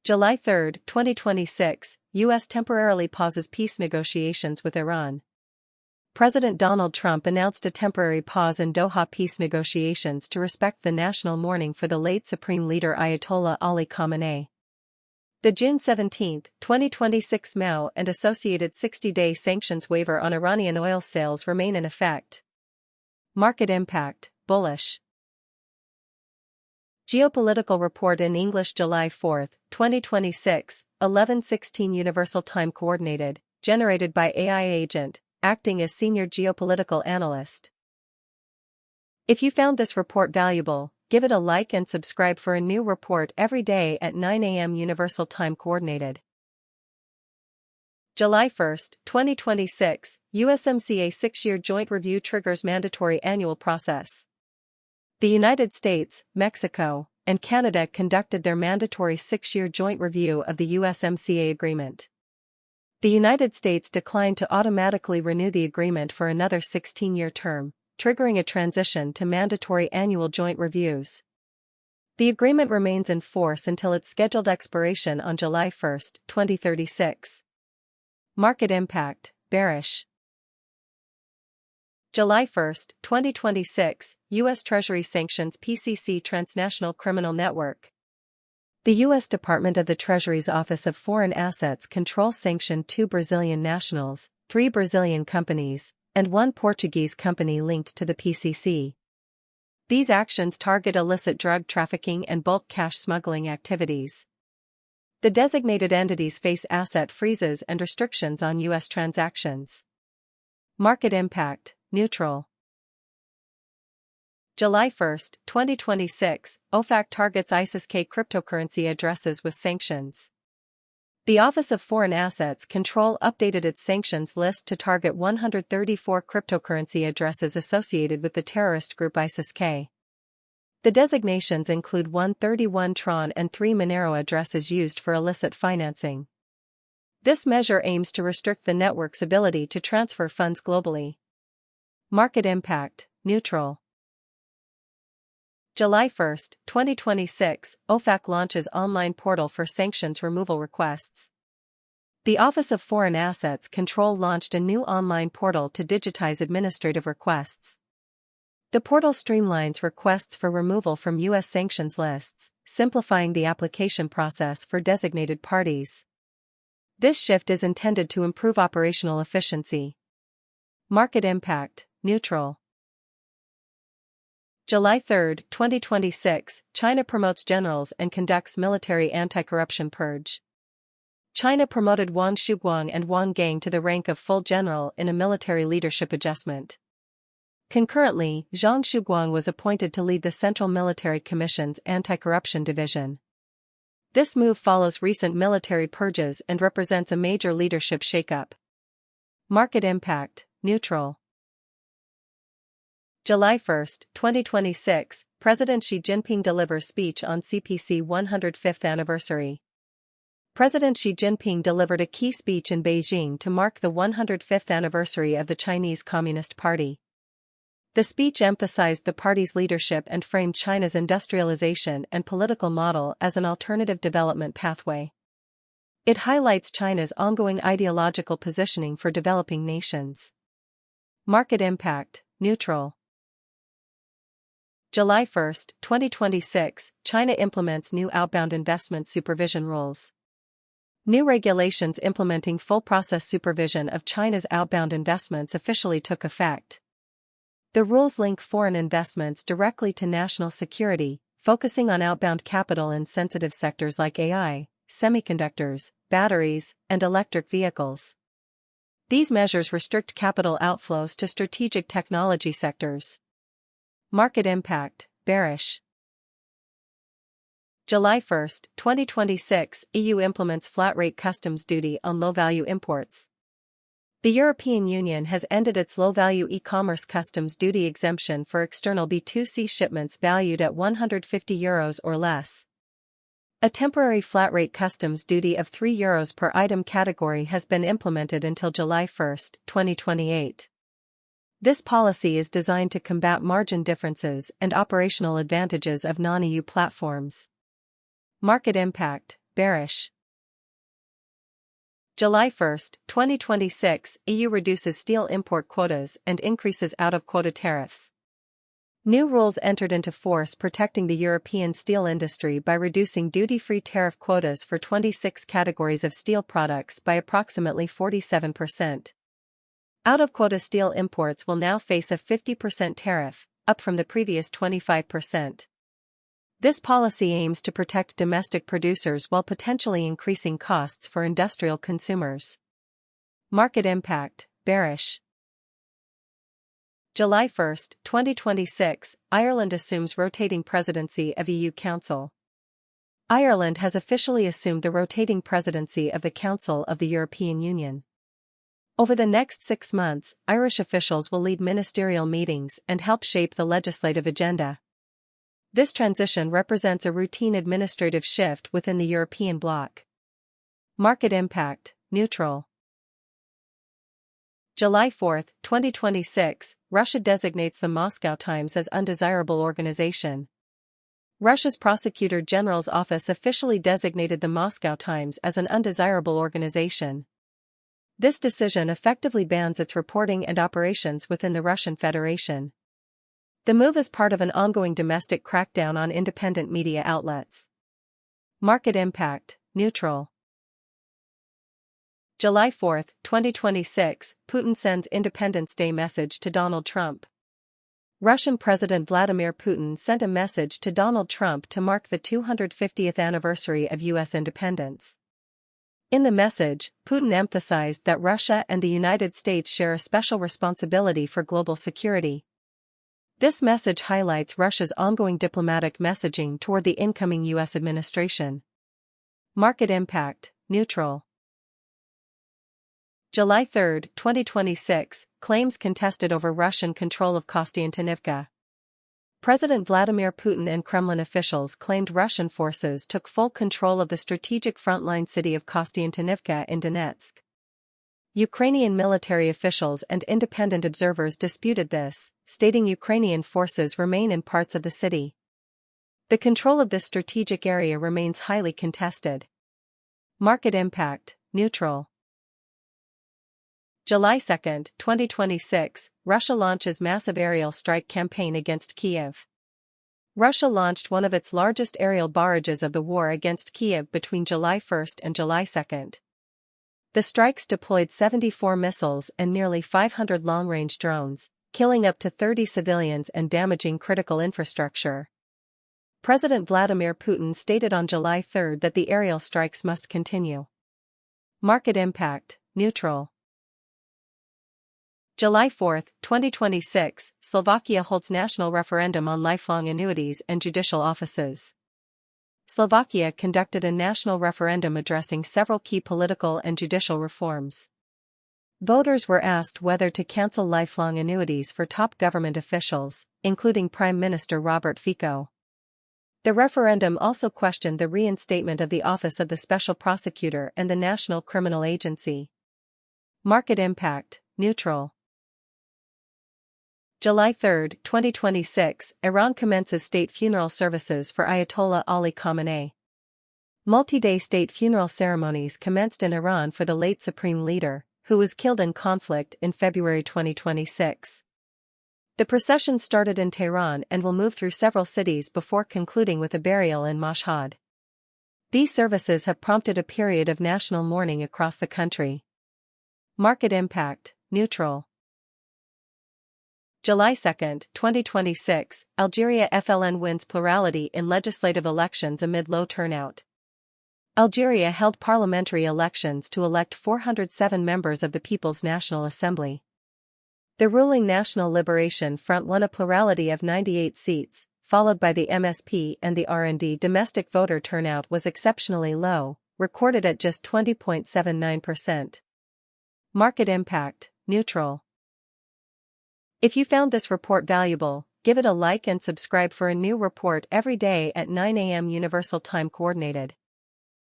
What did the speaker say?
July 3, 2026, U.S. temporarily pauses peace negotiations with Iran. President Donald Trump announced a temporary pause in Doha peace negotiations to respect the national mourning for the late Supreme Leader Ayatollah Ali Khamenei. The June 17, 2026 Mao and associated 60-day sanctions waiver on Iranian oil sales remain in effect. Market impact, bullish. Geopolitical Report in English July 4, 2026, 11:16 Universal Time Coordinated, generated by AI Agent, acting as Senior Geopolitical Analyst. If you found this report valuable, give it a like and subscribe for a new report every day at 9 a.m. Universal Time Coordinated. July 1, 2026, USMCA 6-year joint review triggers mandatory annual process. The United States, Mexico, and Canada conducted their mandatory 6-year joint review of the USMCA agreement. The United States declined to automatically renew the agreement for another 16-year term, triggering a transition to mandatory annual joint reviews. The agreement remains in force until its scheduled expiration on July 1, 2036. Market impact, bearish. July 1, 2026, U.S. Treasury sanctions PCC transnational criminal network. The U.S. Department of the Treasury's Office of Foreign Assets Control sanctioned 2 Brazilian nationals, 3 Brazilian companies, and 1 Portuguese company linked to the PCC. These actions target illicit drug trafficking and bulk cash smuggling activities. The designated entities face asset freezes and restrictions on U.S. transactions. Market impact, neutral. July 1, 2026, OFAC targets ISIS-K cryptocurrency addresses with sanctions. The Office of Foreign Assets Control updated its sanctions list to target 134 cryptocurrency addresses associated with the terrorist group ISIS-K. The designations include 131 Tron and 3 Monero addresses used for illicit financing. This measure aims to restrict the network's ability to transfer funds globally. Market impact, neutral. July 1, 2026, OFAC launches online portal for sanctions removal requests. The Office of Foreign Assets Control launched a new online portal to digitize administrative requests. The portal streamlines requests for removal from U.S. sanctions lists, simplifying the application process for designated parties. This shift is intended to improve operational efficiency. Market impact, neutral. July 3, 2026, China promotes generals and conducts military anti-corruption purge. China promoted Wang Shuguang and Wang Gang to the rank of full general in a military leadership adjustment. Concurrently, Zhang Shuguang was appointed to lead the Central Military Commission's Anti-Corruption Division. This move follows recent military purges and represents a major leadership shakeup. Market impact, neutral. July 1, 2026, President Xi Jinping delivers speech on CPC 105th anniversary. President Xi Jinping delivered a key speech in Beijing to mark the 105th anniversary of the Chinese Communist Party. The speech emphasized the party's leadership and framed China's industrialization and political model as an alternative development pathway. It highlights China's ongoing ideological positioning for developing nations. Market impact, neutral. July 1, 2026, China implements new outbound investment supervision rules. New regulations implementing full process supervision of China's outbound investments officially took effect. The rules link foreign investments directly to national security, focusing on outbound capital in sensitive sectors like AI, semiconductors, batteries, and electric vehicles. These measures restrict capital outflows to strategic technology sectors. Market impact, bearish. July 1, 2026, EU implements flat-rate customs duty on low-value imports. The European Union has ended its low-value e-commerce customs duty exemption for external B2C shipments valued at €150 or less. A temporary flat-rate customs duty of €3 per item category has been implemented until July 1, 2028. This policy is designed to combat margin differences and operational advantages of non-EU platforms. Market impact, bearish. July 1, 2026, EU reduces steel import quotas and increases out-of-quota tariffs. New rules entered into force protecting the European steel industry by reducing duty-free tariff quotas for 26 categories of steel products by approximately 47%. Out-of-quota steel imports will now face a 50% tariff, up from the previous 25%. This policy aims to protect domestic producers while potentially increasing costs for industrial consumers. Market impact, bearish. July 1, 2026, Ireland assumes rotating presidency of EU Council. Ireland has officially assumed the rotating presidency of the Council of the European Union. Over the next 6 months, Irish officials will lead ministerial meetings and help shape the legislative agenda. This transition represents a routine administrative shift within the European bloc. Market impact, neutral. July 4, 2026, Russia designates the Moscow Times as undesirable organization. Russia's Prosecutor General's office officially designated the Moscow Times as an undesirable organization. This decision effectively bans its reporting and operations within the Russian Federation. The move is part of an ongoing domestic crackdown on independent media outlets. Market impact, neutral. July 4, 2026, Putin sends Independence Day message to Donald Trump. Russian President Vladimir Putin sent a message to Donald Trump to mark the 250th anniversary of U.S. independence. In the message, Putin emphasized that Russia and the United States share a special responsibility for global security. This message highlights Russia's ongoing diplomatic messaging toward the incoming U.S. administration. Market impact, neutral. July 3, 2026, claims contested over Russian control of Kostiantynivka. President Vladimir Putin and Kremlin officials claimed Russian forces took full control of the strategic frontline city of Kostiantynivka in Donetsk. Ukrainian military officials and independent observers disputed this, stating Ukrainian forces remain in parts of the city. The control of this strategic area remains highly contested. Market impact, neutral. July 2, 2026, Russia launches massive aerial strike campaign against Kyiv. Russia launched one of its largest aerial barrages of the war against Kyiv between July 1 and July 2. The strikes deployed 74 missiles and nearly 500 long-range drones, killing up to 30 civilians and damaging critical infrastructure. President Vladimir Putin stated on July 3 that the aerial strikes must continue. Market impact, neutral. July 4, 2026, Slovakia holds national referendum on lifelong annuities and judicial offices. Slovakia conducted a national referendum addressing several key political and judicial reforms. Voters were asked whether to cancel lifelong annuities for top government officials, including Prime Minister Robert Fico. The referendum also questioned the reinstatement of the office of the Special Prosecutor and the National Criminal Agency. Market impact, neutral. July 3, 2026, Iran commences state funeral services for Ayatollah Ali Khamenei. Multi-day state funeral ceremonies commenced in Iran for the late supreme leader, who was killed in conflict in February 2026. The procession started in Tehran and will move through several cities before concluding with a burial in Mashhad. These services have prompted a period of national mourning across the country. Market impact, neutral. July 2, 2026, Algeria FLN wins plurality in legislative elections amid low turnout. Algeria held parliamentary elections to elect 407 members of the People's National Assembly. The ruling National Liberation Front won a plurality of 98 seats, followed by the MSP and the RND. Domestic voter turnout was exceptionally low, recorded at just 20.79%. Market impact, neutral. If you found this report valuable, give it a like and subscribe for a new report every day at 9 a.m. Universal Time Coordinated.